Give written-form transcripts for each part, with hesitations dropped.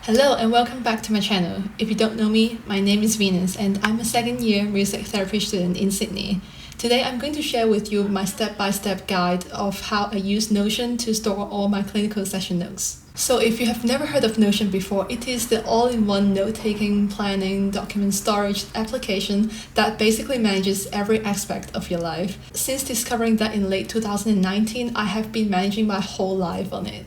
Hello and welcome back to my channel. If you don't know me, my name is Venus and I'm a second year music therapy student in Sydney. Today I'm going to share with you my step-by-step guide of how I use Notion to store all my clinical session notes. So if you have never heard of Notion before, it is the all-in-one note-taking, planning, document storage application that basically manages every aspect of your life. Since discovering that in late 2019, I have been managing my whole life on it.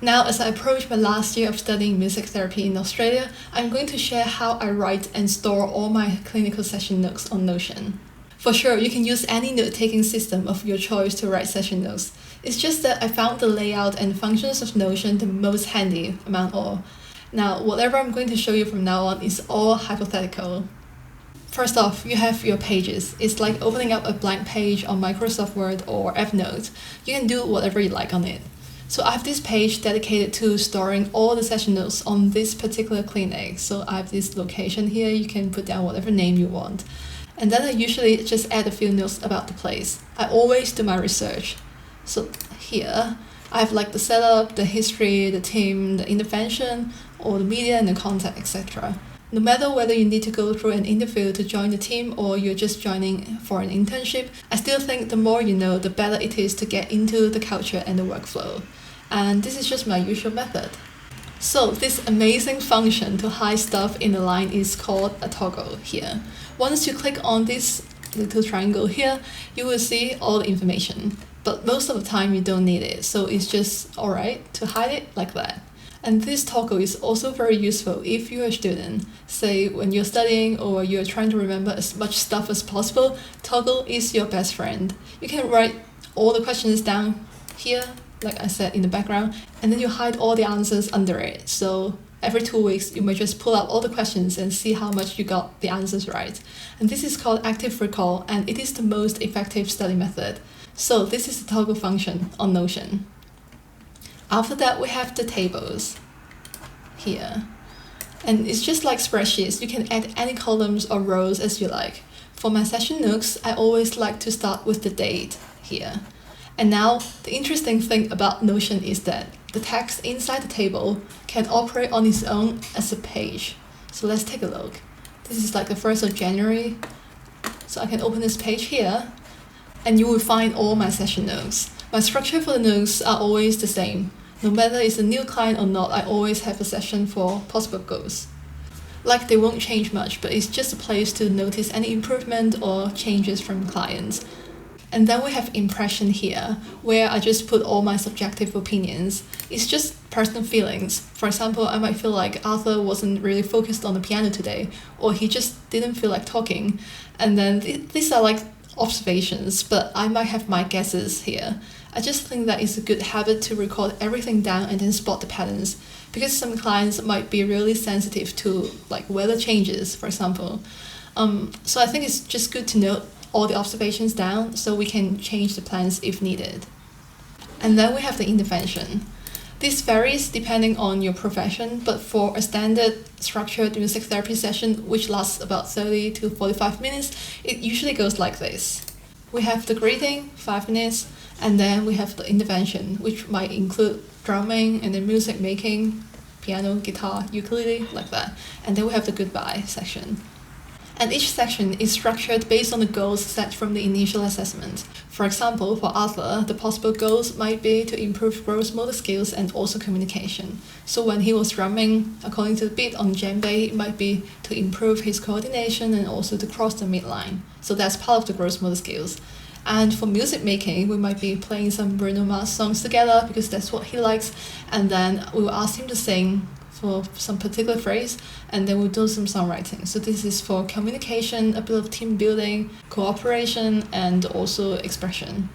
Now, as I approach my last year of studying music therapy in Australia, I'm going to share how I write and store all my clinical session notes on Notion. For sure, you can use any note-taking system of your choice to write session notes. It's just that I found the layout and functions of Notion the most handy among all. Now, whatever I'm going to show you from now on is all hypothetical. First off, you have your pages. It's like opening up a blank page on Microsoft Word or Evernote. You can do whatever you like on it. So I have this page dedicated to storing all the session notes on this particular clinic. So I have this location here, you can put down whatever name you want. And then I usually just add a few notes about the place. I always do my research. So here, I have like the setup, the history, the team, the intervention, or the media and the contact, etc. No matter whether you need to go through an interview to join the team or you're just joining for an internship, I still think the more you know, the better it is to get into the culture and the workflow. And this is just my usual method. So this amazing function to hide stuff in a line is called a toggle here. Once you click on this little triangle here, you will see all the information. But most of the time you don't need it, so it's just alright to hide it like that. And this toggle is also very useful if you're a student. Say when you're studying or you're trying to remember as much stuff as possible, toggle is your best friend. You can write all the questions down here, like I said, in the background, and then you hide all the answers under it. So every 2 weeks, you might just pull out all the questions and see how much you got the answers right. And this is called active recall, and it is the most effective study method. So this is the toggle function on Notion. After that, we have the tables here. And it's just like spreadsheets. You can add any columns or rows as you like. For my session notes, I always like to start with the date here. And now, the interesting thing about Notion is that the text inside the table can operate on its own as a page. So let's take a look. This is like the 1st of January. So I can open this page here, and you will find all my session notes. My structure for the notes are always the same. No matter it's a new client or not, I always have a section for possible goals. Like they won't change much, but it's just a place to notice any improvement or changes from clients. And then we have impression here, where I just put all my subjective opinions. It's just personal feelings. For example, I might feel like Arthur wasn't really focused on the piano today, or he just didn't feel like talking. And then these are like observations, but I might have my guesses here. I just think that it's a good habit to record everything down and then spot the patterns, because some clients might be really sensitive to like weather changes, for example. So I think it's just good to note all the observations down so we can change the plans if needed. And then we have the intervention. This varies depending on your profession, but for a standard structured music therapy session, which lasts about 30 to 45 minutes, it usually goes like this. We have the greeting, 5 minutes, and then we have the intervention, which might include drumming and then music making, piano, guitar, ukulele, like that. And then we have the goodbye section. And each section is structured based on the goals set from the initial assessment. For example, for Arthur, the possible goals might be to improve gross motor skills and also communication. So when he was drumming, according to the beat on djembe, it might be to improve his coordination and also to cross the midline. So that's part of the gross motor skills. And for music making, we might be playing some Bruno Mars songs together because that's what he likes. And then we will ask him to sing for some particular phrase, and then we'll do some songwriting. So this is for communication, a bit of team building, cooperation, and also expression.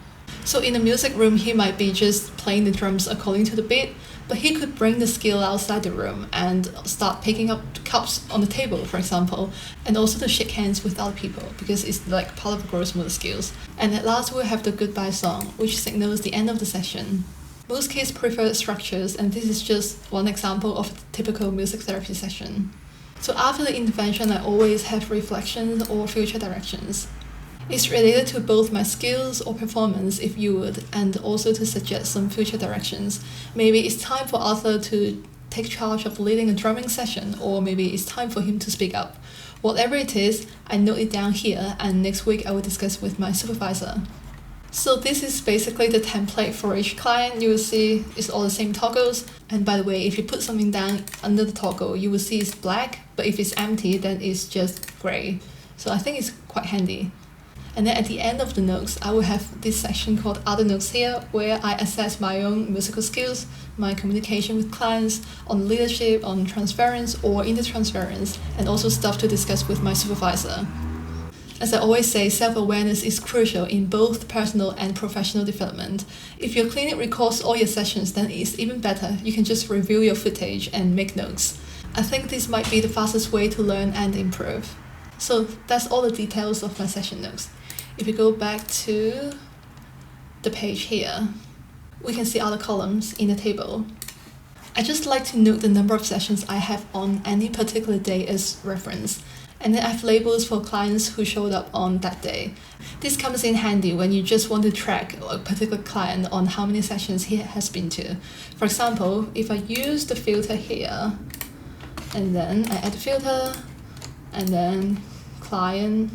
So in the music room, he might be just playing the drums according to the beat, but he could bring the skill outside the room and start picking up cups on the table, for example, and also to shake hands with other people because it's like part of the gross motor skills. And at last, we'll have the goodbye song, which signals the end of the session. Most kids prefer structures, and this is just one example of a typical music therapy session. So after the intervention, I always have reflections or future directions. It's related to both my skills or performance, if you would, and also to suggest some future directions. Maybe it's time for Arthur to take charge of leading a drumming session, or maybe it's time for him to speak up. Whatever it is, I note it down here, and next week I will discuss with my supervisor. So this is basically the template for each client. You will see it's all the same toggles. And by the way, if you put something down under the toggle, you will see it's black, but if it's empty, then it's just gray. So I think it's quite handy. And then at the end of the notes, I will have this section called Other Notes here, where I assess my own musical skills, my communication with clients, on leadership, on transference or intertransference, and also stuff to discuss with my supervisor. As I always say, self-awareness is crucial in both personal and professional development. If your clinic records all your sessions, then it's even better. You can just review your footage and make notes. I think this might be the fastest way to learn and improve. So that's all the details of my session notes. If you go back to the page here, we can see other columns in the table. I just like to note the number of sessions I have on any particular day as reference. And then I have labels for clients who showed up on that day. This comes in handy when you just want to track a particular client on how many sessions he has been to. For example, if I use the filter here, and then I add the filter, and then client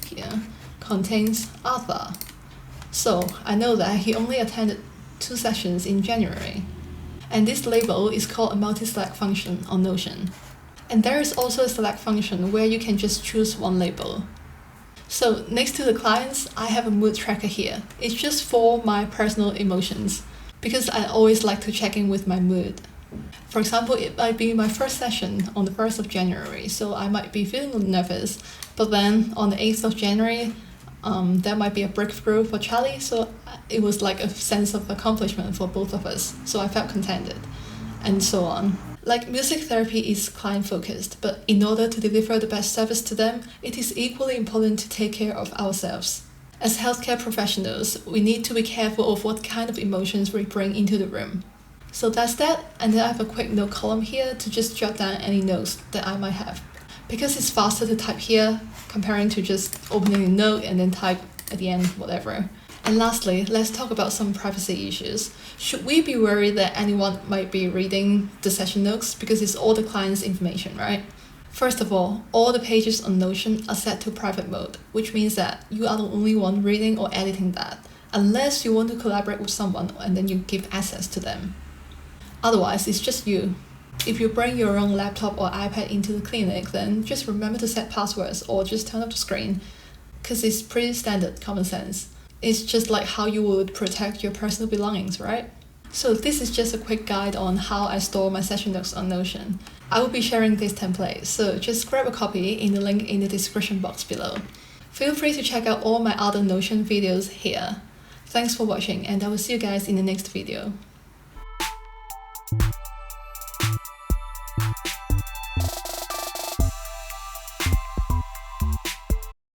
here contains Arthur. So I know that he only attended 2 sessions in January. And this label is called a multi-select function on Notion. And there is also a select function where you can just choose one label. So next to the clients, I have a mood tracker here. It's just for my personal emotions, because I always like to check in with my mood. For example, it might be my first session on the 1st of January, so I might be feeling nervous. But then on the 8th of January, there might be a breakthrough for Charlie, so it was like a sense of accomplishment for both of us. So I felt contented, and so on. Like, music therapy is client-focused, but in order to deliver the best service to them, it is equally important to take care of ourselves. As healthcare professionals, we need to be careful of what kind of emotions we bring into the room. So that's that, and then I have a quick note column here to just jot down any notes that I might have. Because it's faster to type here, comparing to just opening a note and then type at the end, whatever. And lastly, let's talk about some privacy issues. Should we be worried that anyone might be reading the session notes because it's all the client's information, right? First of all the pages on Notion are set to private mode, which means that you are the only one reading or editing that, unless you want to collaborate with someone and then you give access to them. Otherwise, it's just you. If you bring your own laptop or iPad into the clinic, then just remember to set passwords or just turn off the screen, because it's pretty standard common sense. It's just like how you would protect your personal belongings, right? So this is just a quick guide on how I store my session notes on Notion. I will be sharing this template, so just grab a copy in the link in the description box below. Feel free to check out all my other Notion videos here. Thanks for watching, and I will see you guys in the next video.